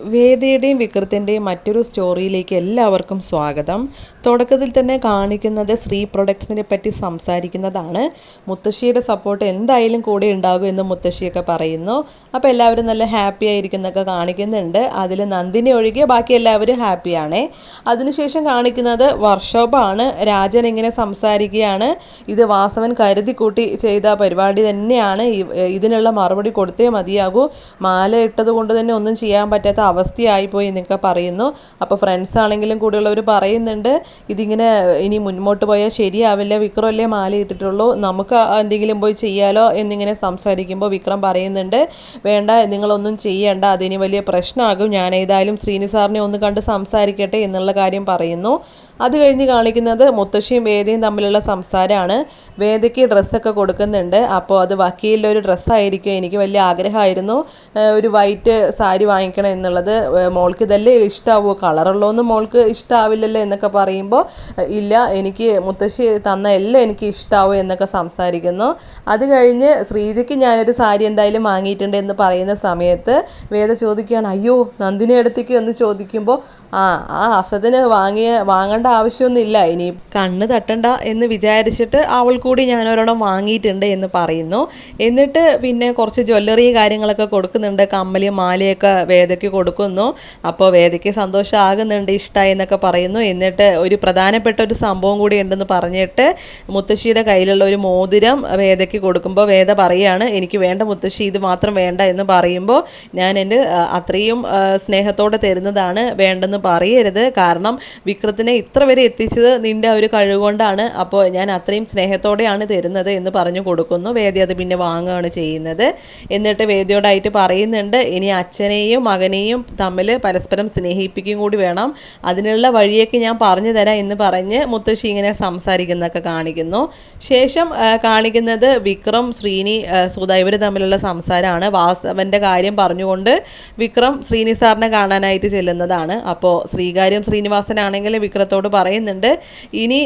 വേദിയുടെയും വിക്രത്തിൻ്റെയും മറ്റൊരു സ്റ്റോറിയിലേക്ക് എല്ലാവർക്കും സ്വാഗതം. തുടക്കത്തിൽ തന്നെ കാണിക്കുന്നത് ശ്രീ പ്രൊഡക്ട്സിനെ പറ്റി സംസാരിക്കുന്നതാണ്. മുത്തശ്ശിയുടെ സപ്പോർട്ട് എന്തായാലും കൂടെ ഉണ്ടാകും എന്ന് മുത്തശ്ശിയൊക്കെ പറയുന്നു. അപ്പോൾ എല്ലാവരും നല്ല ഹാപ്പി ആയിരിക്കുന്നൊക്കെ കാണിക്കുന്നുണ്ട്. അതിൽ നന്ദിനി ഒഴികെ ബാക്കി എല്ലാവരും ഹാപ്പിയാണ്. അതിനുശേഷം കാണിക്കുന്നത് വർക്ക്ഷോപ്പാണ്. രാജൻ ഇങ്ങനെ സംസാരിക്കുകയാണ്. ഇത് വാസവൻ കരുതി കൂട്ടി ചെയ്ത പരിപാടി തന്നെയാണ്. ഇതിനുള്ള മറുപടി കൊടുത്തേ മതിയാകൂ. മാല ഇട്ടത് കൊണ്ട് തന്നെ ഒന്നും ചെയ്യാൻ പറ്റാത്ത അവസ്ഥയായിപ്പോയി എന്നൊക്കെ പറയുന്നു. അപ്പോൾ ഫ്രണ്ട്സ് ആണെങ്കിലും കൂടെയുള്ളവർ പറയുന്നുണ്ട്, ഇതിങ്ങനെ ഇനി മുന്നോട്ട് പോയാൽ ശരിയാവില്ല, വിക്രമല്ലേ മാല ഇട്ടിട്ടുള്ളൂ, നമുക്ക് എന്തെങ്കിലും പോയി ചെയ്യാലോ എന്നിങ്ങനെ സംസാരിക്കുമ്പോൾ വിക്രം പറയുന്നുണ്ട്, വേണ്ട, നിങ്ങളൊന്നും ചെയ്യേണ്ട, അതിന് വലിയ പ്രശ്നമാകും, ഞാൻ ഏതായാലും ശ്രീനി സാറിനെ ഒന്ന് കണ്ട് സംസാരിക്കട്ടെ എന്നുള്ള കാര്യം പറയുന്നു. അത് കഴിഞ്ഞ് കാണിക്കുന്നത് മുത്തശ്ശിയും വേദയും തമ്മിലുള്ള സംസാരമാണ്. വേദയ്ക്ക് ഡ്രസ്സൊക്കെ കൊടുക്കുന്നുണ്ട്. അപ്പോൾ അത് വക്കീലിൻ്റെ ഒരു ഡ്രസ്സായിരിക്കും. എനിക്ക് വലിയ ആഗ്രഹമായിരുന്നു ഒരു വൈറ്റ് സാരി വാങ്ങിക്കണം എന്നുള്ളത്. മോൾക്ക് ഇതല്ലേ ഇഷ്ടമാവുമോ, കളറുള്ളതൊന്നും മോൾക്ക് ഇഷ്ടമാവില്ലല്ലോ എന്നൊക്കെ പറയുമ്പോൾ, ഇല്ല, എനിക്ക് മുത്തശ്ശി തന്ന എല്ലാം എനിക്ക് ഇഷ്ടമാവും എന്നൊക്കെ സംസാരിക്കുന്നു. അത് കഴിഞ്ഞ് ശ്രീജയ്ക്ക് ഞാനൊരു സാരി എന്തായാലും വാങ്ങിയിട്ടുണ്ട് എന്ന് പറയുന്ന സമയത്ത് വേദ ചോദിക്കുകയാണ്, അയ്യോ നന്ദിനി അടുത്തേക്ക് എന്ന് ചോദിക്കുമ്പോൾ, ആ അസതിന് വാങ്ങേണ്ട ആവശ്യമൊന്നുമില്ല, ഇനി കണ്ണ് തട്ടണ്ട എന്ന് വിചാരിച്ചിട്ട് അവൾ കൂടി ഞാനൊരെണ്ണം വാങ്ങിയിട്ടുണ്ട് എന്ന് പറയുന്നു. എന്നിട്ട് പിന്നെ കുറച്ച് ജ്വല്ലറി കാര്യങ്ങളൊക്കെ കൊടുക്കുന്നുണ്ട്. കമ്മലും മാലയൊക്കെ വേദയ്ക്ക് കൊടുക്കുന്നു. അപ്പോൾ വേദയ്ക്ക് സന്തോഷമാകുന്നുണ്ട്, ഇഷ്ടമായി എന്നൊക്കെ പറയുന്നു. എന്നിട്ട് ഒരു പ്രധാനപ്പെട്ട ഒരു സംഭവം കൂടി ഉണ്ടെന്ന് പറഞ്ഞിട്ട് മുത്തശ്ശിയുടെ കയ്യിലുള്ള ഒരു മോതിരം വേദയ്ക്ക് കൊടുക്കുമ്പോൾ വേദ പറയുകയാണ്, എനിക്ക് വേണ്ട മുത്തശ്ശി, ഇത് മാത്രം വേണ്ട എന്ന് പറയുമ്പോൾ, ഞാൻ എൻ്റെ അത്രയും സ്നേഹത്തോടെ തരുന്നതാണ്, വേണ്ടെന്ന് പറയരുത്, കാരണം വിക്രത്തിനെ ഇത്ര വരെ എത്തിച്ചത് നിൻ്റെ ഒരു കഴിവുകൊണ്ടാണ്, അപ്പോൾ ഞാൻ അത്രയും സ്നേഹത്തോടെയാണ് തരുന്നത് എന്ന് പറഞ്ഞു കൊടുക്കുന്നു. വേദി അത് പിന്നെ വാങ്ങുകയാണ് ചെയ്യുന്നത്. എന്നിട്ട് വേദിയോടായിട്ട് പറയുന്നുണ്ട്, ഇനി അച്ഛനെയും മകനെയും തമ്മിൽ പരസ്പരം സ്നേഹിപ്പിക്കുകയും കൂടി വേണം, അതിനുള്ള വഴിയൊക്കെ ഞാൻ പറഞ്ഞു തരാം എന്ന് പറഞ്ഞ് മുത്തശ്ശി ഇങ്ങനെ സംസാരിക്കുന്നതൊക്കെ കാണിക്കുന്നു. ശേഷം കാണിക്കുന്നത് വിക്രം, ശ്രീനി, സുധ ഇവർ തമ്മിലുള്ള സംസാരമാണ്. വാസവൻ്റെ കാര്യം പറഞ്ഞുകൊണ്ട് വിക്രം ശ്രീനി സാറിനെ കാണാനായിട്ട് ചെല്ലുന്നതാണ്. അപ്പോൾ ശ്രീകാര്യം ശ്രീനിവാസനാണെങ്കിൽ വിക്രത്തോട് പറയുന്നുണ്ട്, ഇനി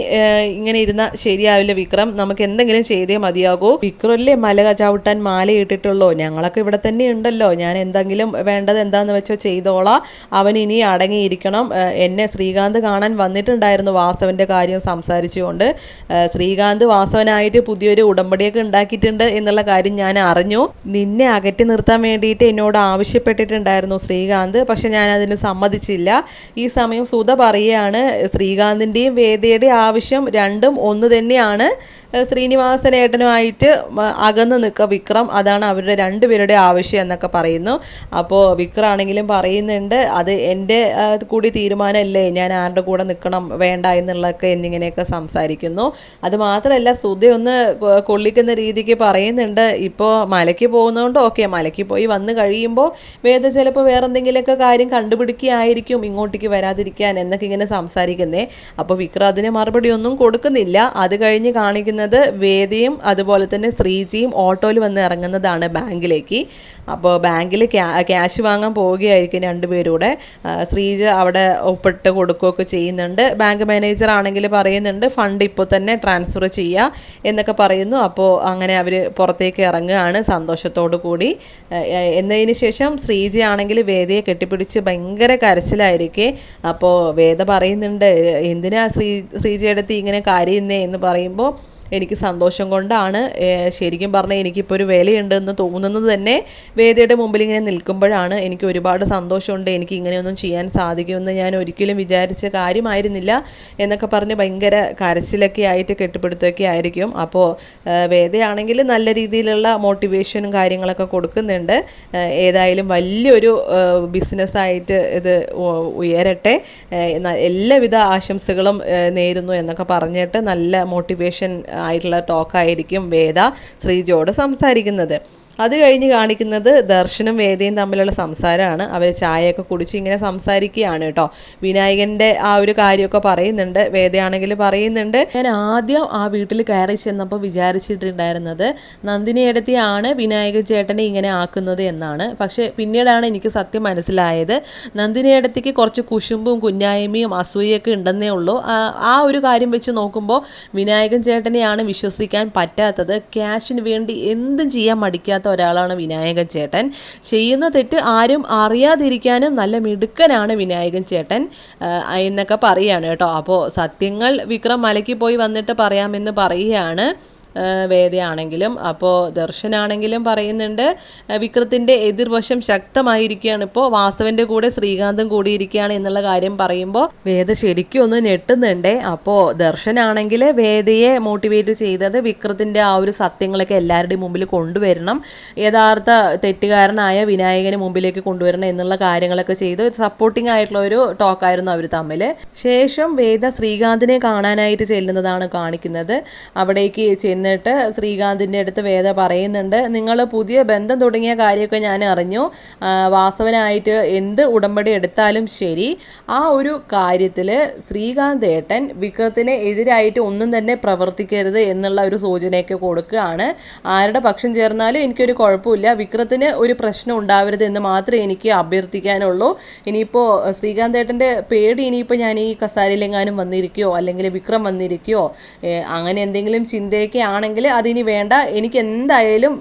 ഇങ്ങനെ ഇരുന്ന ശരിയാവില്ല വിക്രം, നമുക്ക് എന്തെങ്കിലും ചെയ്തേ മതിയാകൂ, വിക്രമല്ലേ മല ചവിട്ടാൻ മാല ഇട്ടിട്ടുള്ളൂ, ഞങ്ങളൊക്കെ ഇവിടെ തന്നെ ഉണ്ടല്ലോ, ഞാൻ എന്തെങ്കിലും വേണ്ടത് എന്താണെന്ന് വെച്ചോ ചെയ്തോളാം, അവൻ ഇനി അടങ്ങിയിരിക്കണം. എന്നെ ശ്രീകാന്ത് കാണാൻ വന്നിട്ടുണ്ടായിരുന്നു വാസവൻ്റെ കാര്യം സംസാരിച്ചുകൊണ്ട്. ശ്രീകാന്ത് വാസവനായിട്ട് പുതിയൊരു ഉടമ്പടിയൊക്കെ ഉണ്ടാക്കിയിട്ടുണ്ട് എന്നുള്ള കാര്യം ഞാൻ അറിഞ്ഞു. നിന്നെ അകറ്റി നിർത്താൻ വേണ്ടിയിട്ട് എന്നോട് ആവശ്യപ്പെട്ടിട്ടുണ്ടായിരുന്നു ശ്രീകാന്ത്, പക്ഷെ ഞാൻ അതിന് സമ്മതിച്ചില്ല. ഈ സമയം സുധ പറയുകയാണ്, ശ്രീകാന്തിൻ്റെയും വേദയുടെയും ആവശ്യം രണ്ടും ഒന്ന് തന്നെയാണ്, ശ്രീനിവാസനേട്ടനുമായിട്ട് അകന്ന് നിൽക്കുക വിക്രം, അതാണ് അവരുടെ രണ്ടുപേരുടെ ആവശ്യം എന്നൊക്കെ പറയുന്നു. അപ്പോൾ വിക്രമാണെങ്കിലും പറയുന്നുണ്ട്, അത് എൻ്റെ കൂടി തീരുമാനമല്ലേ, ഞാൻ ആരുടെ കൂടെ നിൽക്കണം വേണ്ട എന്നുള്ളതൊക്കെ എന്നിങ്ങനെയൊക്കെ സംസാരിക്കുന്നു. അതുമാത്രമല്ല സുധ ഒന്ന് കൊള്ളിക്കുന്ന രീതിക്ക് പറയുന്നുണ്ട്, ഇപ്പോൾ മലയ്ക്ക് പോകുന്നതുകൊണ്ട് ഓക്കെ, മലയ്ക്ക് പോയി വന്ന് കഴിയുമ്പോൾ വേദ ചിലപ്പോൾ വേറെ എന്തെങ്കിലുമൊക്കെ കാര്യം കണ്ടുപിടിക്കുകയായിരിക്കും ഇങ്ങോട്ടേക്ക് വരാതിരിക്കാൻ എന്നൊക്കെ ഇങ്ങനെ സംസാരിക്കുന്നേ. അപ്പോൾ വിക്രം അതിന് മറുപടി ഒന്നും കൊടുക്കുന്നില്ല. അത് കഴിഞ്ഞ് കാണിക്കുന്നത് വേദിയും അതുപോലെ തന്നെ ശ്രീജിയും ഓട്ടോയിൽ വന്ന് ഇറങ്ങുന്നതാണ് ബാങ്കിലേക്ക്. അപ്പോൾ ബാങ്കിൽ ക്യാഷ് വാങ്ങാൻ പോവുകയായിരിക്കും രണ്ടുപേരൂടെ. ശ്രീജ അവിടെ ഒപ്പിട്ട് കൊടുക്കുകയൊക്കെ ചെയ്യുന്നുണ്ട്. ബാങ്ക് മാനേജർ ആണെങ്കിൽ പറയുന്നുണ്ട്, ഫണ്ട് ഇപ്പോൾ തന്നെ ട്രാൻസ്ഫർ ചെയ്യുക എന്നൊക്കെ പറയുന്നു. അപ്പോൾ അങ്ങനെ അവർ പുറത്തേക്ക് ഇറങ്ങുകയാണ് സന്തോഷത്തോടു കൂടി. എന്നതിന് ശേഷം ശ്രീജ ആണെങ്കിൽ വേദയെ കെട്ടിപ്പിടിച്ച് ഭയങ്കര കരച്ചിലായിരിക്കെ. അപ്പോൾ വേദ പറയുന്നുണ്ട്, എന്തിനാ ശ്രീജയെടുത്ത് ഇങ്ങനെ കരയുന്നേ എന്ന് പറയുമ്പോൾ, എനിക്ക് സന്തോഷം കൊണ്ടാണ്, ശരിക്കും പറഞ്ഞാൽ എനിക്കിപ്പോൾ ഒരു വിലയുണ്ടെന്ന് തോന്നുന്നത് തന്നെ വേദിയുടെ മുമ്പിൽ ഇങ്ങനെ നിൽക്കുമ്പോഴാണ്. എനിക്ക് ഒരുപാട് സന്തോഷമുണ്ട്, എനിക്ക് ഇങ്ങനെയൊന്നും ചെയ്യാൻ സാധിക്കുമെന്ന് ഞാൻ ഒരിക്കലും വിചാരിച്ച കാര്യമായിരുന്നില്ല എന്നൊക്കെ പറഞ്ഞ് ഭയങ്കര കരച്ചിലൊക്കെ ആയിട്ട് കെട്ടിപ്പിടുത്തൊക്കെ ആയിരിക്കും. അപ്പോൾ വേദയാണെങ്കിൽ നല്ല രീതിയിലുള്ള മോട്ടിവേഷനും കാര്യങ്ങളൊക്കെ കൊടുക്കുന്നുണ്ട്. ഏതായാലും വലിയൊരു ബിസിനസ്സായിട്ട് ഇത് ഉയരട്ടെ, എല്ലാവിധ ആശംസകളും നേരുന്നു എന്നൊക്കെ പറഞ്ഞിട്ട് നല്ല മോട്ടിവേഷൻ ആയിട്ടുള്ള ടോക്കായിരിക്കും വേദ ശ്രീജയോട് സംസാരിക്കുന്നത്. അത് കഴിഞ്ഞ് കാണിക്കുന്നത് ദർശനും വേദയും തമ്മിലുള്ള സംസാരമാണ്. അവർ ചായയൊക്കെ കുടിച്ച് ഇങ്ങനെ സംസാരിക്കുകയാണ് കേട്ടോ. വിനായകൻ്റെ ആ ഒരു കാര്യമൊക്കെ പറയുന്നുണ്ട്. വേദയാണെങ്കിൽ പറയുന്നുണ്ട്, ഞാൻ ആദ്യം ആ വീട്ടിൽ കയറി ചെന്നപ്പോൾ വിചാരിച്ചിട്ടുണ്ടായിരുന്നത് നന്ദിനിയെടുത്തിയാണ് വിനായക ചേട്ടനെ ഇങ്ങനെ ആക്കുന്നത് എന്നാണ്. പക്ഷേ പിന്നീടാണ് എനിക്ക് സത്യം മനസ്സിലായത്, നന്ദിനിയെടുത്തിക്ക് കുറച്ച് കുശുമ്പും കുഞ്ഞായ്മയും അസൂയൊക്കെ ഉണ്ടെന്നേ ഉള്ളൂ. ആ ഒരു കാര്യം വെച്ച് നോക്കുമ്പോൾ വിനായകൻ ചേട്ടനെയാണ് വിശ്വസിക്കാൻ പറ്റാത്തത്. ക്യാഷിന് വേണ്ടി എന്തും ചെയ്യാൻ മടിക്കാത്ത ഒരാളാണ് വിനായകൻ ചേട്ടൻ. ചെയ്യുന്ന തെറ്റ് ആരും അറിയാതിരിക്കാനും നല്ല മിടുക്കനാണ് വിനായകൻ ചേട്ടൻ എന്നൊക്കെ പറയുകയാണ് കേട്ടോ. അപ്പോൾ സത്യങ്ങൾ വിക്രം മലയ്ക്ക് പോയി വന്നിട്ട് പറയാമെന്ന് പറയുകയാണ് വേദയാണെങ്കിലും. അപ്പോൾ ദർശനാണെങ്കിലും പറയുന്നുണ്ട് വിക്രത്തിൻ്റെ എതിർവശം ശക്തമായിരിക്കുകയാണ്. ഇപ്പോൾ വാസവൻ്റെ കൂടെ ശ്രീകാന്തും കൂടിയിരിക്കുകയാണ് എന്നുള്ള കാര്യം പറയുമ്പോൾ വേദ ശരിക്കും ഒന്ന് ഞെട്ടുന്നുണ്ട്. അപ്പോൾ ദർശനാണെങ്കിൽ വേദയെ മോട്ടിവേറ്റ് ചെയ്തത് വിക്രത്തിൻ്റെ ആ ഒരു സത്യങ്ങളൊക്കെ എല്ലാവരുടെയും മുമ്പിൽ കൊണ്ടുവരണം, യഥാർത്ഥ തെറ്റുകാരനായ വിനായകന് മുമ്പിലേക്ക് കൊണ്ടുവരണം എന്നുള്ള കാര്യങ്ങളൊക്കെ ചെയ്ത് സപ്പോർട്ടിംഗ് ആയിട്ടുള്ള ഒരു ടോക്കായിരുന്നു അവർ തമ്മിൽ. ശേഷം വേദ ശ്രീകാന്തിനെ കാണാനായിട്ട് ചെല്ലുന്നതാണ് കാണിക്കുന്നത്. അവിടേക്ക് എന്നിട്ട് ശ്രീകാന്തിൻ്റെ അടുത്ത് വേദ പറയുന്നുണ്ട്, നിങ്ങൾ പുതിയ ബന്ധം തുടങ്ങിയ കാര്യമൊക്കെ ഞാൻ അറിഞ്ഞു, വാസവനായിട്ട് എന്ത് ഉടമ്പടി എടുത്താലും ശരി ആ ഒരു കാര്യത്തിൽ ശ്രീകാന്ത് ഏട്ടൻ വിക്രത്തിന് എതിരായിട്ട് ഒന്നും തന്നെ പ്രവർത്തിക്കരുത് എന്നുള്ള ഒരു സൂചനയൊക്കെ കൊടുക്കുകയാണ്. ആരുടെ പക്ഷം ചേർന്നാലും എനിക്കൊരു കുഴപ്പമില്ല, വിക്രത്തിന് ഒരു പ്രശ്നം ഉണ്ടാവരുത് എന്ന് മാത്രമേ എനിക്ക് അഭ്യർത്ഥിക്കാനുള്ളൂ. ഇനിയിപ്പോൾ ശ്രീകാന്ത് ഏട്ടൻ്റെ പേടി ഇനിയിപ്പോൾ ഞാൻ ഈ കസാരയിലെങ്ങാനും വന്നിരിക്കുകയോ അല്ലെങ്കിൽ വിക്രം വന്നിരിക്കുകയോ അങ്ങനെ എന്തെങ്കിലും ചിന്തയൊക്കെ ആണെങ്കിൽ അതിനി വേണ്ട, എനിക്ക് എന്തായാലും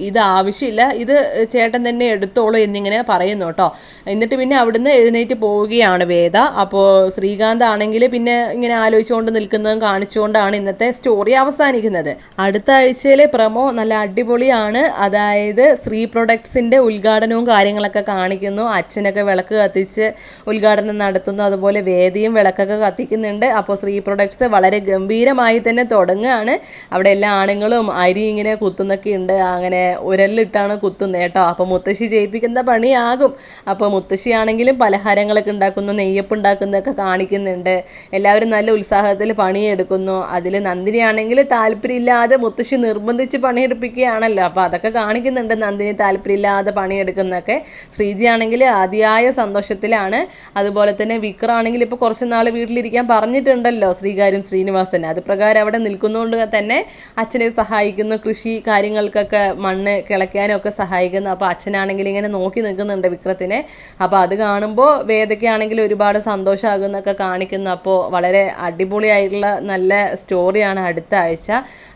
ഇത് ആവശ്യമില്ല, ഇത് ചേട്ടൻ തന്നെ എടുത്തോളൂ എന്നിങ്ങനെ പറയുന്നു കേട്ടോ. എന്നിട്ട് പിന്നെ അവിടുന്ന് എഴുന്നേറ്റ് പോവുകയാണ് വേദ. അപ്പോൾ ശ്രീകാന്ത് ആണെങ്കിൽ പിന്നെ ഇങ്ങനെ ആലോചിച്ചുകൊണ്ട് നിൽക്കുന്നതും കാണിച്ചുകൊണ്ടാണ് ഇന്നത്തെ സ്റ്റോറി അവസാനിക്കുന്നത്. അടുത്ത ആഴ്ചയിലെ പ്രമോ നല്ല അടിപൊളിയാണ്. അതായത് ശ്രീ പ്രൊഡക്ട്സിൻ്റെ ഉദ്ഘാടനവും കാര്യങ്ങളൊക്കെ കാണിക്കുന്നു. അച്ഛനൊക്കെ വിളക്ക് കത്തിച്ച് ഉദ്ഘാടനം നടത്തുന്നു, അതുപോലെ വേദിയും വിളക്കൊക്കെ കത്തിക്കുന്നുണ്ട്. അപ്പോൾ ശ്രീ പ്രൊഡക്ട്സ് വളരെ ഗംഭീരമായി തന്നെ തുടങ്ങുകയാണ്. അവിടെ എല്ലാ ആണുങ്ങളും അരി ഇങ്ങനെ കുത്തുന്നൊക്കെ ഉണ്ട്, അങ്ങനെ ഉരലിട്ടാണ് കുത്തുന്നത് കേട്ടോ. അപ്പോൾ മുത്തശ്ശി ജയിപ്പിക്കുന്ന പണിയാകും. അപ്പോൾ മുത്തശ്ശിയാണെങ്കിലും പലഹാരങ്ങളൊക്കെ ഉണ്ടാക്കുന്നു, നെയ്യപ്പ് ഉണ്ടാക്കുന്നതൊക്കെ കാണിക്കുന്നുണ്ട്. എല്ലാവരും നല്ല ഉത്സാഹത്തിൽ പണിയെടുക്കുന്നു. അതിൽ നന്ദിനി ആണെങ്കിൽ താല്പര്യമില്ലാതെ മുത്തശ്ശി നിർബന്ധിച്ച് പണിയെടുപ്പിക്കുകയാണല്ലോ, അപ്പോൾ അതൊക്കെ കാണിക്കുന്നുണ്ട് നന്ദിനി താല്പര്യമില്ലാതെ പണിയെടുക്കുന്നതൊക്കെ. ശ്രീജി ആണെങ്കിൽ അതിയായ സന്തോഷത്തിലാണ്. അതുപോലെ തന്നെ വിക്രമാണെങ്കിൽ ഇപ്പോൾ കുറച്ച് നാൾ വീട്ടിലിരിക്കാൻ പറഞ്ഞിട്ടുണ്ടല്ലോ ശ്രീകാര്യം ശ്രീനിവാസൻ, അത് പ്രകാരം അവിടെ നിൽക്കുന്നതുകൊണ്ട് തന്നെ അച്ഛനെ സഹായിക്കുന്നു, കൃഷി കാര്യങ്ങൾക്കൊക്കെ മണ്ണ് കിളയ്ക്കാനും ഒക്കെ സഹായിക്കുന്നു. അപ്പോൾ അച്ഛനാണെങ്കിൽ ഇങ്ങനെ നോക്കി നിൽക്കുന്നുണ്ട് വിക്രത്തിനെ. അപ്പോൾ അത് കാണുമ്പോൾ വേദയ്ക്കാണെങ്കിൽ ഒരുപാട് സന്തോഷമാകുന്നൊക്കെ കാണിക്കുന്നു. അപ്പോൾ വളരെ അടിപൊളിയായിട്ടുള്ള നല്ല സ്റ്റോറിയാണ് അടുത്ത ആഴ്ച.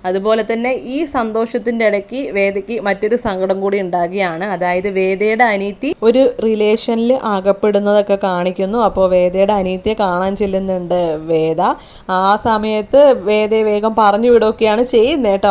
അതുപോലെ തന്നെ ഈ സന്തോഷത്തിൻ്റെ ഇടയ്ക്ക് വേദയ്ക്ക് മറ്റൊരു സങ്കടം കൂടി ഉണ്ടാകുകയാണ്. അതായത് വേദയുടെ അനീതി ഒരു റിലേഷനിൽ അകപ്പെടുന്നതൊക്കെ കാണിക്കുന്നു. അപ്പോൾ വേദയുടെ അനീതിയെ കാണാൻ ചെല്ലുന്നുണ്ട് വേദ. ആ സമയത്ത് വേദയെ വേഗം പറഞ്ഞു വിടുകയൊക്കെയാണ് ചെയ്യുന്നത് കേട്ടോ.